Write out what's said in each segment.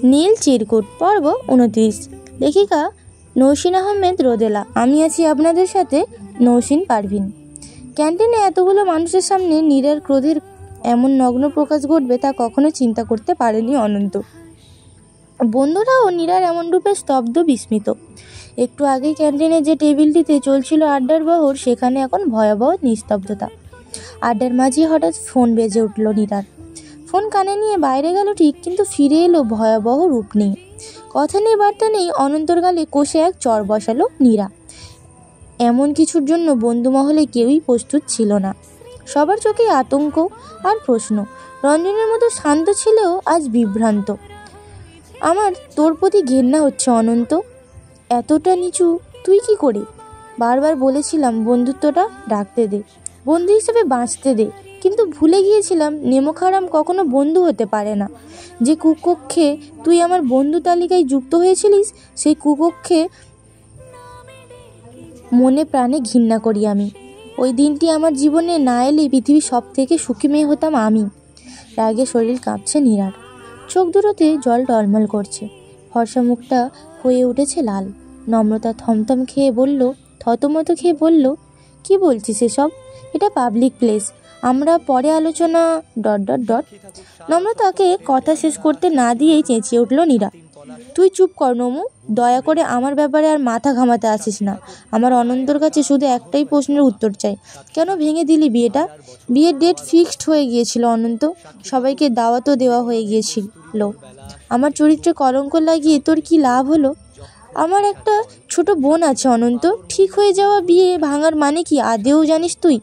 নীল চিরকুট পর্ব 29। লেখিকা নৌসিন আহমেদ রোদেলা। আমি আছি আপনাদের সাথে নৌসিন পারভিন। ক্যান্টিনে এতগুলো মানুষের সামনে নীরার ক্রোধের এমন নগ্ন প্রকাশ ঘটবে তা কখনো চিন্তা করতে পারেনি অনন্ত। বন্ধুরাও নীরার এমন রূপে স্তব্ধ, বিস্মিত। একটু আগে ক্যান্টিনে যে টেবিলটিতে চলছিল আড্ডার বহর, সেখানে এখন ভয়াবহ নিস্তব্ধতা। আড্ডার মাঝে হঠাৎ ফোন বেজে উঠল নীরার। ফোন কানে নিয়ে বাইরে গেল ঠিক, কিন্তু ফিরে এলো ভয়াবহ রূপ নেই। কথা নেই, বার্তা নেই। অনন্তর গালে কষে এক চর বসালো নীরা। এমন কিছুর জন্য বন্ধু মহলে কেউই প্রস্তুত ছিল না। সবার চোখে আতঙ্ক আর প্রশ্ন। রঞ্জনের মতো শান্ত ছেলেও আজ বিভ্রান্ত। আমার তোর প্রতি ঘেন্না হচ্ছে অনন্ত। এতটা নিচু তুই কি করে? বারবার বলেছিলাম বন্ধুত্বটা ডাকতে দে, বন্ধু হিসেবে বাঁচতে দে, কিন্তু ভুলে গিয়েছিলাম নেমোখারাম কখনো বন্ধু হতে পারে না। যে কুকক্ষে তুই আমার বন্ধু তালিকায় যুক্ত হয়েছিলিস, সেই কুকক্ষে মনে প্রাণে ঘৃণা করি আমি। ওই দিনটি আমার জীবনে না এলে পৃথিবীর সব থেকে সুখী মেয়ে হতাম আমি। রাগে শরীর কাঁপছে নীরার, চোখ দুটোতে জল টলমল করছে, ফর্সা মুখটা হয়ে উঠেছে লাল। নম্রতা থমথম খেয়ে বলল, থতমত খেয়ে বলল, কি বলছিস এসব? এটা পাবলিক প্লেস, আমরা পরে আলোচনা ... নম্রতাকে কথা শেষ করতে না দিয়েই চেঁচিয়ে উঠল নীরা, তুই চুপ কর নমু, দয়া করে আমার ব্যাপারে আর মাথা ঘামাতে আসিস না। আমার অনন্তর কাছে শুধু একটাই প্রশ্নের উত্তর চাই, কেন ভেঙে দিলি বিয়েটা? বিয়ের ডেট ফিক্সড হয়ে গিয়েছিল অনন্ত, সবাইকে দাওয়াতও দেওয়া হয়ে গিয়েছিল। আমার চরিত্রে কলঙ্ক লাগিয়ে তোর কি লাভ হলো? আমার একটা ছোট বোন আছে অনন্ত, ঠিক হয়ে যাওয়া বিয়ে ভাঙার মানে কি আদেও জানিস তুই?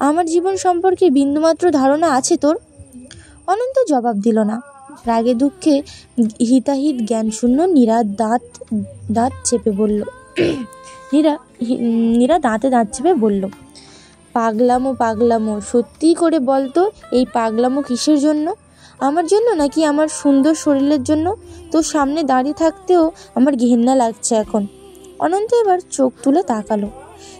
আমার জীবন সম্পর্কে বিন্দুমাত্র ধারণা আছে তোর? অনন্ত জবাব দিল না। রাগে দুঃখে হিতাহিত জ্ঞান শূন্য নীরা দাঁত চেপে বলল, নীরা দাঁতে দাঁত চেপে বলল, পাগলামো, সত্যি করে বলতো এই পাগলামো কিসের জন্য? আমার জন্য নাকি আমার সুন্দর শরীরের জন্য? তোর সামনে দাঁড়িয়ে থাকতেও আমার ঘেন্না লাগছে এখন। অনন্ত এবার চোখ তুলে তাকালো।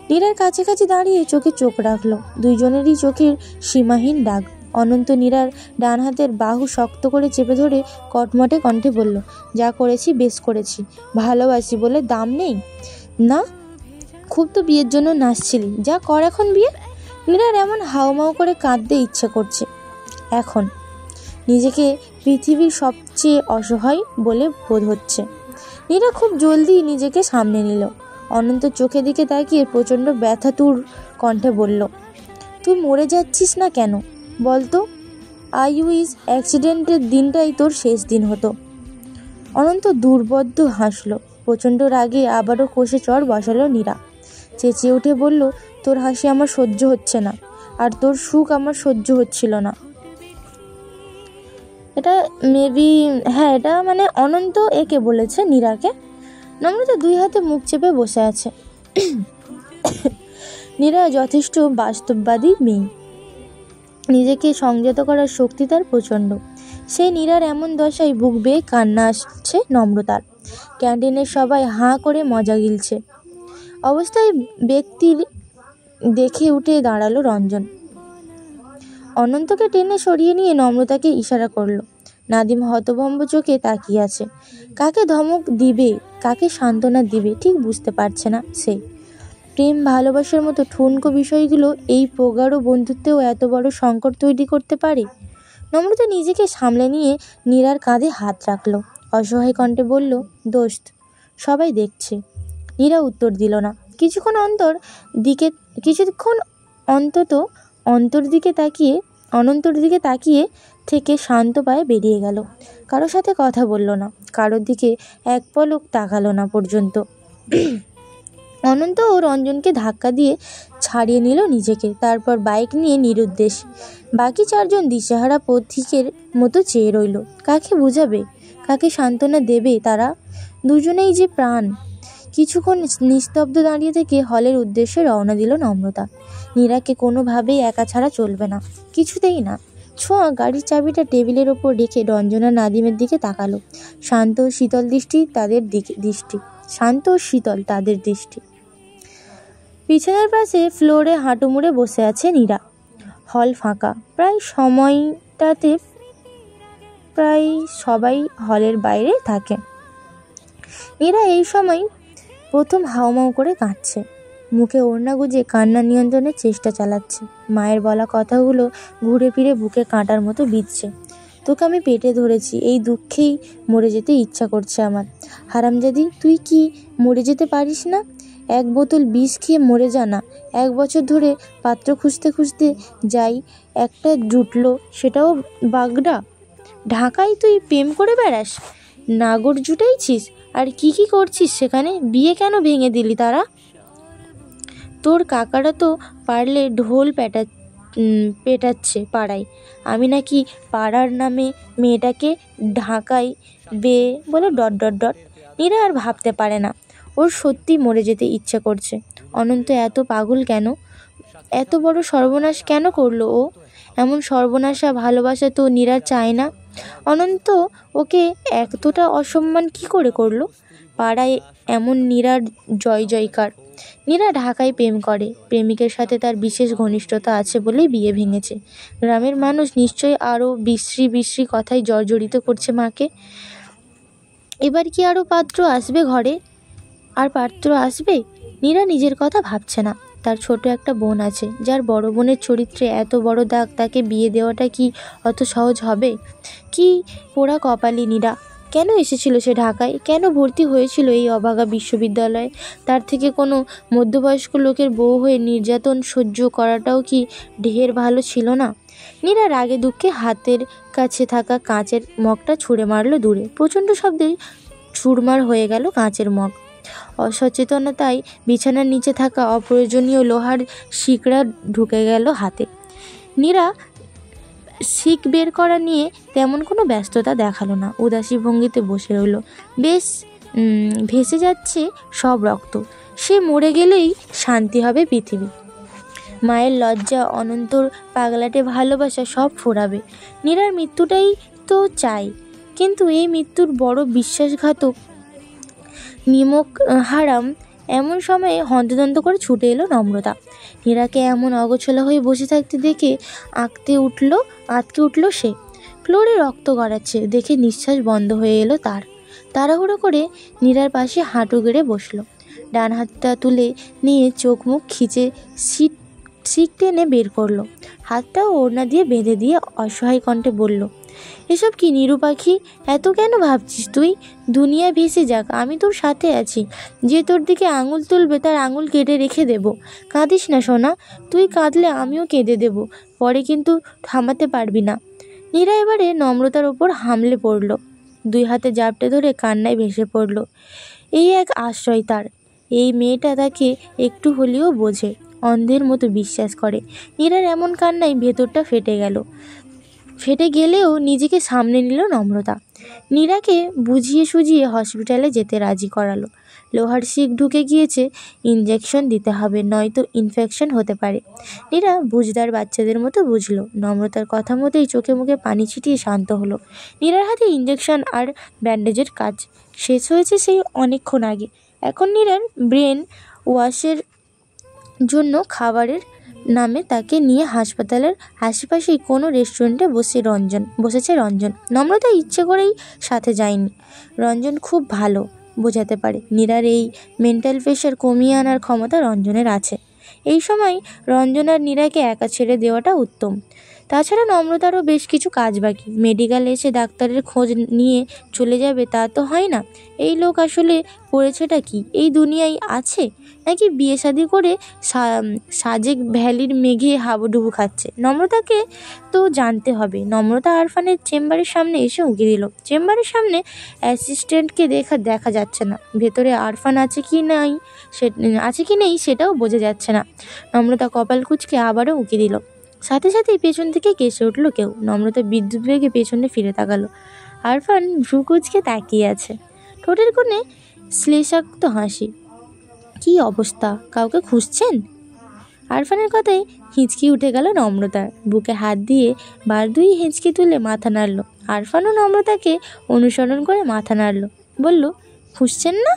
নীরার কাছাকাছি দাঁড়িয়ে চোখে চোখ রাখলো। দুইজনেরই চোখের সীমাহীন ডাক। অনন্ত নীরার ডান হাতের বাহু শক্ত করে চেপে ধরে কটমটে কণ্ঠে বলল, যা করেছি বেশ করেছি, ভালোবাসি বলে দাম নেই না? খুব তো বিয়ের জন্য নাচছিলি, যা কর এখন বিয়ে। নীরার এমন হাউমাউ করে কাঁদতে ইচ্ছে করছে এখন। নিজেকে পৃথিবীর সবচেয়ে অসহায় বলে বোধ হচ্ছে। নীরা খুব জলদি নিজেকে সামনে নিল। অনন্ত চোখের দিকে তাকিয়ে প্রচণ্ড ব্যথাতুর কণ্ঠে বলল, তুই মরে যাচ্ছিস না কেন বলতো? আই উইশ অ্যাক্সিডেন্টের দিনটাই তোর শেষ দিন হতো। অনন্ত দুর্বদ্ধ হাসলো। প্রচণ্ড রাগে আবারও কষে চর বসালো নীরা। চেঁচিয়ে উঠে বলল, তোর হাসি আমার সহ্য হচ্ছে না, আর তোর সুখ আমার সহ্য হচ্ছিল না। এটা মেবি, হ্যাঁ, এটা মানে অনন্ত একে বলেছে নীরাকে। নম্রতা দুই হাতে মুখ চেপে বসে আছে। নীরা যথেষ্ট বাস্তববাদী মেয়ে, নিজেকে সংযত করার শক্তি তার প্রচণ্ড। সেই নীরার এমন দশায় বুক বেয়ে কান্না আসছে নম্রতার। ক্যান্টিনের সবাই হাঁ করে মজা গিলছে অবস্থায় ব্যক্তির দেখে উঠে দাঁড়ালো রঞ্জন। অনন্তকে টেনে সরিয়ে নিয়ে নম্রতাকে ইশারা করলো। নাদিম হতভম্ব চোখে তাকিয়ে আছে। কাকে ধমক দিবে, কাকে সান্ত্বনা দিবে ঠিক বুঝতে পারছে না সে। প্রেম ভালোবাসার মতো ঠুনকো বিষয়গুলো এই প্রগাঢ় বন্ধুত্বেও এত বড় সংকট তৈরি করতে পারে। নম্রতা নিজেকে সামলে নিয়ে নীরার কাঁধে হাত রাখলো। অসহায় কণ্ঠে বলল, দোস্ত, সবাই দেখছে। নীরা উত্তর দিল না। কিছুক্ষণ অন্তর দিকে তাকিয়ে থেকে শান্ত পায়ে বেরিয়ে গেল। কারোর সাথে কথা বলল না, কারোর দিকে এক পলক তাকালো না পর্যন্ত। অনন্ত ও রঞ্জনকে ধাক্কা দিয়ে ছাড়িয়ে নিল নিজেকে, তারপর বাইক নিয়ে নিরুদ্দেশ। বাকি চারজন দিশেহারা পথিকের মতো চেয়ে রইল। কাকে বুঝাবে, কাকে সান্ত্বনা দেবে তারা? দুজনেই যে প্রাণ। কিছুক্ষণ নিস্তব্ধ দাঁড়িয়ে থেকে হলের উদ্দেশ্যে রওনা দিল নম্রতা। নীরাকে কোনোভাবেই একা ছাড়া চলবে না, কিছুতেই না। ছোঁয়া গাড়ির চাবিটা টেবিলের ওপর রেখে রঞ্জনা নাদিমের দিকে তাকালো। শান্ত ও শীতল তাদের দৃষ্টি। বিছানার পাশে ফ্লোরে হাঁটু মুড়ে বসে আছে নীরা। হল ফাঁকা। প্রায় সময়টাতে প্রায় সবাই হলের বাইরে থাকে। নীরা এই সময় প্রথম হাউমাউ করে কাঁদছে, মুখে ওড়না গুজে কান্না নিয়ন্ত্রণের চেষ্টা চালাচ্ছে। মায়ের বলা কথাগুলো ঘুরে ফিরে বুকে কাঁটার মতো বিঁধছে। তোকে আমি পেটে ধরেছি, এই দুঃখেই মরে যেতে ইচ্ছা করছে আমার। হারামজাদি, তুই কি মরে যেতে পারিস না? এক বোতল বিষ খেয়ে মরে যা না। 1 বছর ধরে পাত্র খুঁজতে খুঁজতে যাই, একটা জুটলো, সেটাও বাগড়া। ঢাকায় তুই প্রেম করে বেড়াস, নাগর জুটাইছিস, আর কি কি করছিস সেখানে? বিয়ে কেন ভেঙে দিলি তারা? তোর কাকারা তো পারলে ঢোল পেটাচ্ছে পাড়ায়, আমি নাকি পাড়ার নামে মেয়েটাকে ঢাকায় বলে ... নীরা আর ভাবতে পারে না, ওর সত্যি মরে যেতে ইচ্ছে করছে। অনন্ত এত পাগল কেন? এত বড় সর্বনাশ কেন করলো ও? এমন সর্বনাশা ভালোবাসা তো নীরা চায় না। অনন্ত ওকে এতটা অসম্মান কি করে করলো? পাড়ায় এমন নীরার জয় জয়কার। নীরা ঢাকায় প্রেম করে, প্রেমিকের সাথে তার বিশেষ ঘনিষ্ঠতা আছে বলেই বিয়ে ভেঙেছে। গ্রামের মানুষ নিশ্চয়ই আরও বিশ্রী বিশ্রী কথায় জর্জরিত করছে মাকে। এবার কি আরও পাত্র আসবে ঘরে? আর পাত্র আসবে? নীরা নিজের কথা ভাবছে না। তার ছোট একটা বোন আছে, যার বড় বোনের চরিত্রে এত বড় দাগ, তাকে বিয়ে দেওয়াটা কি অত সহজ হবে? কি পোড়া কপালি নীরা! কেন এসেছিল সে ঢাকায়? কেন ভর্তি হয়েছিল এই অভাগা বিশ্ববিদ্যালয়ে? তার থেকে কোনো মধ্যবয়স্ক লোকের বউ হয়ে নির্যাতন সহ্য করাটাও কি ঢের ভালো ছিল না? নীরা রাগে দুঃখে হাতের কাছে থাকা কাঁচের মগটা ছুঁড়ে মারল দূরে। প্রচণ্ড শব্দে চুরমার হয়ে গেল কাঁচের মগ। অসচেতনতায় বিছানার নিচে থাকা অপ্রয়োজনীয় লোহার শিকড়া ঢুকে গেল হাতে। নীরা শিক বের করা নিয়ে তেমন কোনো ব্যস্ততা দেখালো না, উদাসী ভঙ্গিতে বসে রইল। বেশ ভেসে যাচ্ছে সব রক্ত, সে মরে গেলেই শান্তি হবে পৃথিবী। মায়ের লজ্জা, অনন্তর পাগলাটে ভালোবাসা সব ফুরাবে। নীরার মৃত্যুটাই তো চাই, কিন্তু এই মৃত্যুর বড় বিশ্বাসঘাতক নিমক হারাম। এমন সময়ে হন্তদন্ত করে ছুটে এলো নম্রতা। নীরাকে এমন অগোছলা হয়ে বসে থাকতে দেখে আঁতকে উঠল সে। ফ্লোরে রক্ত গড়াচ্ছে দেখে নিঃশ্বাস বন্ধ হয়ে এলো তার। তাড়াহুড়ো করে নীরার পাশে হাঁটু গেড়ে বসলো। ডান হাতটা তুলে নিয়ে চোখ মুখ খিচে শিক টেনে বের করলো। হাতটাও ওড়না দিয়ে বেঁধে দিয়ে অসহায় কণ্ঠে বলল, এসব কি নিরু পাখি? এত কেন ভাবছিস তুই? দুনিয়া ভেসে যাক, আমি তোর সাথে আছি। যে তোর দিকে আঙুল তুলবে তার আঙুল কেটে রেখে দেব। কাঁদিস না সোনা, তুই কাঁদলে আমিও কেঁদে দেব, পরে কিন্তু থামাতে পারবি না। নীরা এবারে নম্রতার ওপর হামলে পড়ল, 2 হাতে জাপটে ধরে কান্নায় ভেসে পড়ল। এই এক আশ্রয় তার। এই মেয়েটা তাকে একটু হলেও বোঝে, অন্ধের মতো বিশ্বাস করে। নীরার এমন কান্নায় ভেতরটা ফেটে গেলেও নিজেকে সামনে নিল নম্রতা। নীরাকে বুঝিয়ে সুঝিয়ে হসপিটালে যেতে রাজি করালো। লোহার শিক ঢুকে গিয়েছে, ইনজেকশন দিতে হবে, নয়তো ইনফেকশন হতে পারে। নীরা বুঝদার বাচ্চাদের মতো বুঝলো। নম্রতার কথা মতোই চোখে মুখে পানি ছিটিয়ে শান্ত হলো। নীরার হাতে ইনজেকশন আর ব্যান্ডেজের কাজ শেষ হয়েছে সেই অনেকক্ষণ আগে। এখন নীরার ব্রেন ওয়াশের জন্য খাবারের নামে তাকে নিয়ে হাসপাতালের আশেপাশেই কোনো রেস্টুরেন্টে বসেছে রঞ্জন। নম্রতা ইচ্ছে করেই সাথে যায়নি। রঞ্জন খুব ভালো বোঝাতে পারে। নীরার এই মেন্টাল প্রেশার কমিয়ে আনার ক্ষমতা রঞ্জনের আছে। এই সময় রঞ্জন আর নীরাকে একা ছেড়ে দেওয়াটা উত্তম। তাছাড়া নম্রতারও বেশ কিছু কাজ বাকি। মেডিকেলে এসে ডাক্তারের খোঁজ নিয়ে চলে যাবে তা তো হয় না। এই লোক আসলে করেছেটা কি? এই দুনিয়ায় আছে নাকি বিয়ে শাদী করে সাজেক ভ্যালির মেঘে হাবুডুবু খাচ্ছে? নম্রতাকে তো জানতে হবে। নম্রতা আরফানের চেম্বারের সামনে এসে উঁকি দিল। চেম্বারের সামনে অ্যাসিস্ট্যান্টকে দেখা যাচ্ছে না। ভেতরে আরফান আছে কি নেই সেটাও বোঝা যাচ্ছে না। নম্রতা কপাল কুঁচকে আবারও উঁকি দিল। সাথে সাথেই পেছন থেকে কেসে উঠল কেউ। নম্রতা বিদ্যুৎ বেগে পেছনে ফিরে তাকালো। আরফান ভ্রু কুঁচকে তাকিয়ে আছে, ঠোঁটের কোণে শ্লেষাক্ত হাসি। কি অবস্থা, কাউকে খুঁজছেন? আরফানের কথায় হিঁচকি উঠে গেল নম্রতার। বুকে হাত দিয়ে বার 2 হিঁচকি তুলে মাথা নাড়ল। আরফানও নম্রতাকে অনুসরণ করে মাথা নাড়ল, বলল, খুঁজছেন না?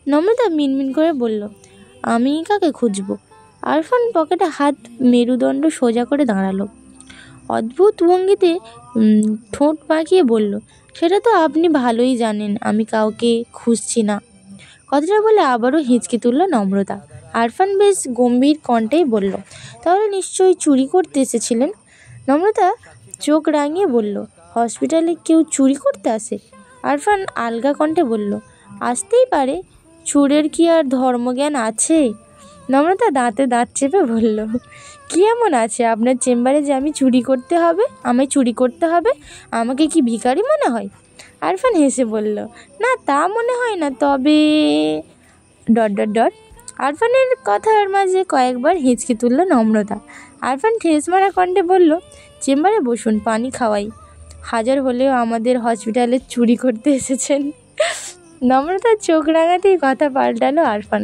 নম্রতা মিনমিন করে বলল, আমি কাকে খুঁজব? আরফান পকেটে হাত মেরুদণ্ড সোজা করে দাঁড়ালো। অদ্ভুত ভঙ্গিতে ঠোঁট পাকিয়ে বলল, সেটা তো আপনি ভালোই জানেন আমি কাউকে খুঁজছি না। কথাটা বলে আবারও হিঁচকি তুলল নম্রতা। আরফান বেশ গম্ভীর কণ্ঠেই বলল, তাহলে নিশ্চয়ই চুরি করতে এসেছিলেন? নম্রতা চোখ রাঙিয়ে বলল, হসপিটালে কেউ চুরি করতে আসে? আরফান আলগা কণ্ঠে বলল, আসতেই পারে, চোরের কি আর ধর্মজ্ঞান আছে? নম্রতা দাঁতে দাঁত চেপে বলল, কি এমন আছে আপনার চেম্বারে যে আমায় চুরি করতে হবে? আমাকে কি ভিখারি মনে হয়? আরফান হেসে বলল, না তা মনে হয় না, তবে ... আরফানের কথার মাঝে কয়েকবার হিঁচকি তুলল নম্রতা। আরফান ঠেস মারা কণ্ঠে বলল, চেম্বারে বসুন, পানি খাওয়াই। হাজার হলেও আমাদের হসপিটালে চুরি করতে এসেছেন? নম্রতার চোখ রাঙাতেই কথা পাল্টালো আরফান,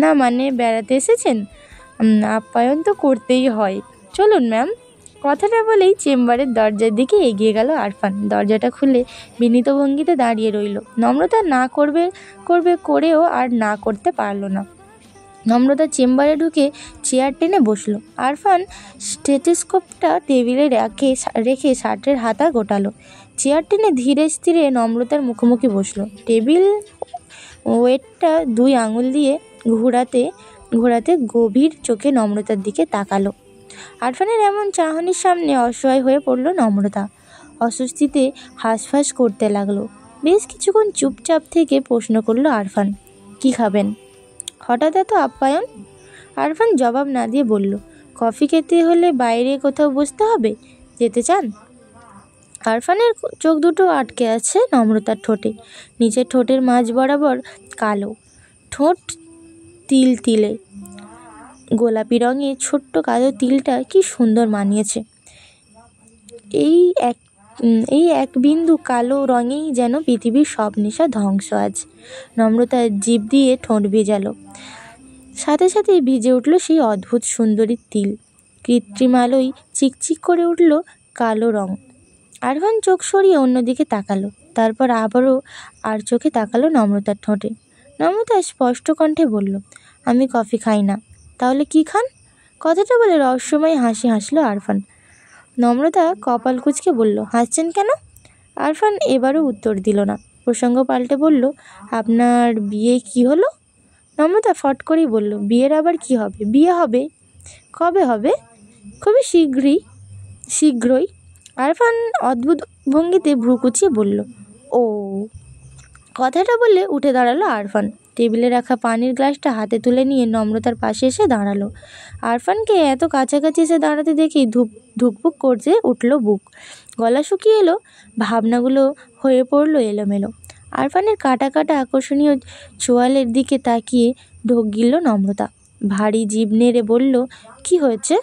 না মানে বেড়াতে এসেছেন? আপ্যায়ন তো করতেই হয়, চলুন ম্যাম। কথাটা বলেই চেম্বারের দরজার দিকে এগিয়ে গেল আরফান। দরজাটা খুলে বিনীত ভঙ্গিতে দাঁড়িয়ে রইল। নম্রতা না করবে করেও আর না করতে পারল না। নম্রতা চেম্বারে ঢুকে চেয়ার টেনে বসলো। আরফান স্টেথোস্কোপটা টেবিলে রেখে শার্টের হাতা গোটালো। চেয়ার টেনে ধীরে স্থিরে নম্রতার মুখোমুখি বসলো। টেবিল ওয়েটটা 2 আঙুল দিয়ে ঘোরাতে গভীর চোখে নম্রতার দিকে তাকালো। আরফানের এমন চাহনির সামনে অসহায় হয়ে পড়ল নম্রতা। অস্বস্তিতে হাঁসফাঁস করতে লাগলো। বেশ কিছুক্ষণ চুপচাপ থেকে প্রশ্ন করলো আরফান, কি খাবেন? হঠাৎ এত আপ্যায়ন? আরফান জবাব না দিয়ে বলল, কফি খেতে হলে বাইরে কোথাও বসতে হবে, যেতে চান? আরফানের চোখ দুটো আটকে আছে নম্রতার ঠোঁটে। নিচের ঠোঁটের মাঝ বরাবর কালো, ঠোঁট তিল তিলে। গোলাপি রঙে ছোট্ট কালো তিলটা কি সুন্দর মানিয়েছে। এই এক বিন্দু কালো রঙেই যেন পৃথিবীর সব নেশা ধ্বংস আজ। নম্রতার জিভ দিয়ে ঠোঁট ভেজালো। সাথে সাথেই ভিজে উঠল সেই অদ্ভুত সুন্দরী তিল। কৃত্রিম আলোয় চিকচিক করে উঠল কালো রং। আরফান চোখ সরিয়ে অন্যদিকে তাকালো, তারপর আবারও আর চোখে তাকালো নম্রতার ঠোঁটে। নম্রতা স্পষ্ট কণ্ঠে বলল, আমি কফি খাই না। তাহলে কি খান? কথাটা বলে রহস্যময় হাসি হাসলো আরফান। নম্রতা কপাল কুঁচকে বলল, হাসছেন কেন? আরফান এবারও উত্তর দিল না। প্রসঙ্গ পাল্টে বলল, আপনার বিয়ে কি হলো? নম্রতা ফট করেই বলল, বিয়ের আবার কি হবে? বিয়ে হবে। কবে হবে? খুবই শীঘ্রই। আরফান অদ্ভুত ভঙ্গিতে ভ্রু কুঁচিয়ে বলল, ও। কথাটা বলে উঠে দাঁড়ালো আরফান। টেবিলে রাখা পানির গ্লাসটা হাতে তুলে নিয়ে নম্রতার পাশে এসে দাঁড়ালো। আরফানকে এত কাছাকাছি এসে দাঁড়াতে দেখেই ধুকপুক করতে উঠল বুক। গলা শুকিয়ে এলো, ভাবনাগুলো হয়ে পড়ল এলোমেলো। আরফানের কাটা কাটা আকর্ষণীয় চোয়ালের দিকে তাকিয়ে ঢোক গিলল নম্রতা। ভারী জিভ নেড়ে বলল, কি হয়েছে?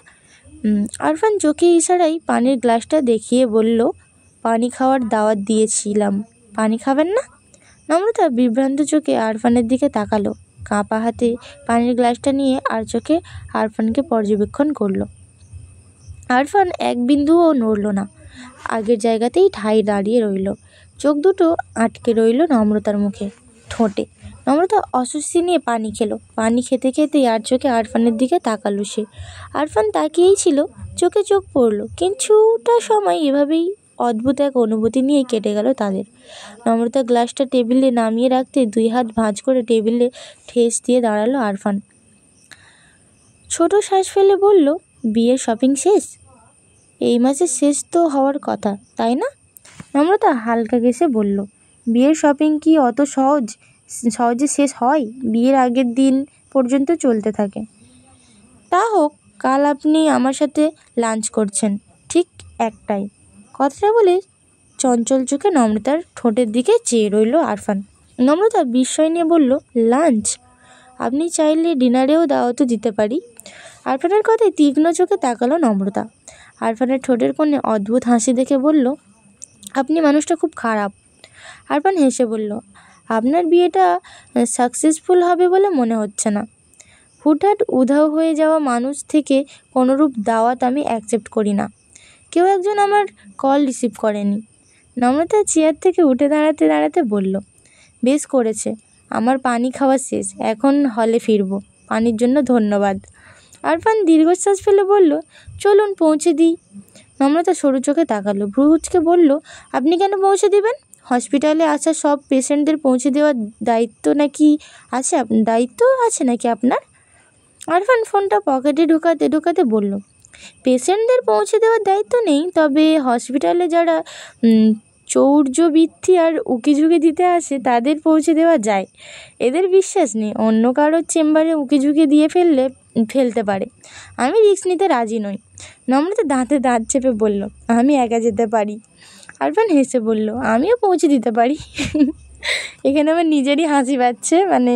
আরফান চোখে ইশারায় পানির গ্লাসটা দেখিয়ে বলল, পানি খাওয়ার দাওয়াত দিয়েছিলাম, পানি খাবেন না? নম্রতা বিভ্রান্ত চোখে আরফানের দিকে তাকালো। কাঁপা হাতে পানির গ্লাসটা নিয়ে আর চোখে আরফানকে পর্যবেক্ষণ করলো। আরফান এক বিন্দুও নড়ল না, আগের জায়গাতেই ঠাই দাঁড়িয়ে রইল। চোখ দুটো আটকে রইল নম্রতার মুখে, ঠোঁটে। নম্রতা অস্বস্তি নিয়ে পানি খেলো। পানি খেতে খেতেই আর চোখে আরফানের দিকে তাকালো সে। আরফান তাকিয়েই ছিল, চোখে চোখ পড়ল। কিছুটা সময় এভাবেই অদ্ভুত এক অনুভূতি নিয়ে কেটে গেল তাদের। নম্রতা গ্লাসটা টেবিলে নামিয়ে রাখতে 2 হাত ভাঁজ করে টেবিলে ঠেস দিয়ে দাঁড়ালো আরফান। ছোট শ্বাস ফেলে বলল, বিয়ের শপিং শেষ? এই মাসের শেষ তো হওয়ার কথা, তাই না? নম্রতা হালকা কেসে বলল, বিয়ের শপিং কি অত সহজে শেষ হয়? বিয়ের আগের দিন পর্যন্ত চলতে থাকে। তা হোক, কাল আপনি আমার সাথে লাঞ্চ করছেন, ঠিক 1টায়। কথাটা বলে চঞ্চল চোখে নম্রতার ঠোঁটের দিকে চেয়ে রইল আরফান। নম্রতা বিস্ময় নিয়ে বলল, লাঞ্চ? আপনি চাইলে ডিনারেও দাওয়াতও দিতে পারি। আরফানের কথায় তীক্ষ্ণ চোখে তাকালো নম্রতা। আরফানের ঠোঁটের কোণে অদ্ভুত হাসি দেখে বলল, আপনি মানুষটা খুব খারাপ। আরফান হেসে বলল, আপনার বিয়েটা সাকসেসফুল হবে বলে মনে হচ্ছে না। হুটহাট উধাও হয়ে যাওয়া মানুষ থেকে কোনোরূপ দাওয়াত আমি অ্যাকসেপ্ট করি না। কেউ একজন আমার কল রিসিভ করেনি। নম্রতা চেয়ার থেকে উঠে দাঁড়াতে বলল, বেশ করেছে, আমার পানি খাওয়া শেষ, এখন হলে ফিরব। পানির জন্য ধন্যবাদ। আরফান দীর্ঘশ্বাস ফেলে বলল, চলুন পৌঁছে দিই। নম্রতা সরু চোখে তাকালো, ভ্রুকুচকে বলল, আপনি কেন পৌঁছে দিবেন? হসপিটালে আসা সব পেশেন্টদের পৌঁছে দেওয়ার দায়িত্ব আছে নাকি আপনার? আরফান ফোনটা পকেটে ঢুকাতে ঢুকাতে বলল, পেশেন্টদের পৌঁছে দেওয়ার দায়িত্ব নেই, তবে হসপিটালে যারা চৌর্যবৃত্তি আর উকিঝুঁকি দিতে আসে তাদের পৌঁছে দেওয়া যায়। এদের বিশ্বাস নেই অন্য কারোর চেম্বারে উকিঝুঁকি দিয়ে ফেলতে পারে। আমি রিস্ক নিতে রাজি নই। নম্রতা দাঁতে দাঁত চেপে বলল, আমি একা যেতে পারি। আরফান হেসে বলল, আমিও পৌঁছে দিতে পারি। এখানে আমার নিজেরই হাসি পাচ্ছে, মানে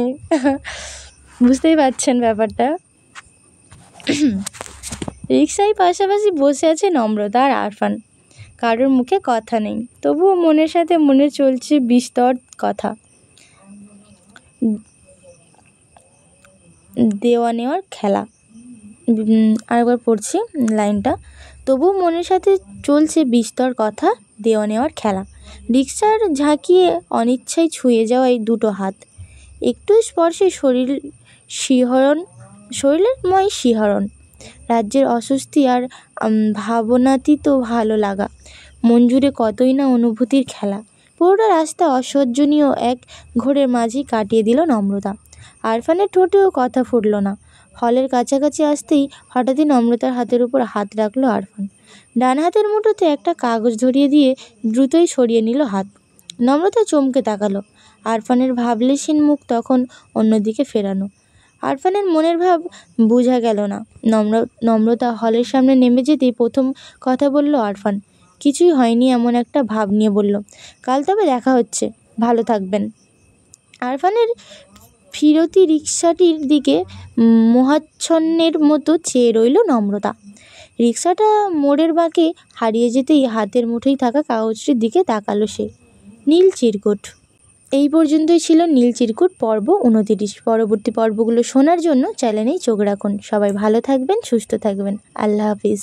বুঝতেই পারছেন ব্যাপারটা। রিক্সায় পাশাপাশি বসে আছে নম্রতা আর আরফান। কারোর মুখে কথা নেই, তবুও মনের সাথে মনে চলছে বিস্তর কথা। দেওয়া নেওয়ার খেলা। আরেকবার পড়ছি লাইনটা। তবুও মনের সাথে চলছে বিস্তর কথা, দেওয়া নেওয়ার খেলা। রিক্সার ঝাঁকিয়ে অনিচ্ছায় ছুঁয়ে যাওয়াই দুটো হাত, একটু স্পর্শে শরীরেরময় শিহরণ, রাজ্যের অস্বস্তি আর ভাবনাতীত ভালো লাগা, মন জুড়ে কতই না অনুভূতির খেলা। পুরোটা রাস্তা অসহ্যনীয় এক ঘোরের মাঝেই কাটিয়ে দিল নম্রতা। আরফানের ঠোঁটেও কথা ফুটল না। হলের কাছাকাছি আসতেই হঠাৎই নম্রতার হাতের উপর হাত রাখলো আরফান। ডান হাতের মুঠোতে একটা কাগজ ধরিয়ে দিয়ে দ্রুতই সরিয়ে নিল হাত। নম্রতা চমকে তাকালো। আরফানের ভাবলেশীন মুখ তখন অন্যদিকে ফেরানো। আরফানের মনের ভাব বোঝা গেল না। নম্রতা হলের সামনে নেমে যেতেই প্রথম কথা বলল আরফান। কিছুই হয়নি এমন একটা ভাব নিয়ে বলল, কাল তবে দেখা হচ্ছে, ভালো থাকবেন। আরফানের ফিরতি রিকশাটির দিকে মোহাচ্ছন্নের মতো চেয়ে রইল নম্রতা। রিকশাটা মোড়ের বাঁকে হারিয়ে যেতেই হাতের মুঠোয় থাকা কাগজটির দিকে তাকালো সে। নীল চিরকুট। এই পর্যন্তই ছিল নীল চিরকুট পর্ব 29। পরবর্তী পর্বগুলো শোনার জন্য চ্যানেলেই চোখ রাখুন। সবাই ভালো থাকবেন, সুস্থ থাকবেন। আল্লাহ হাফিজ।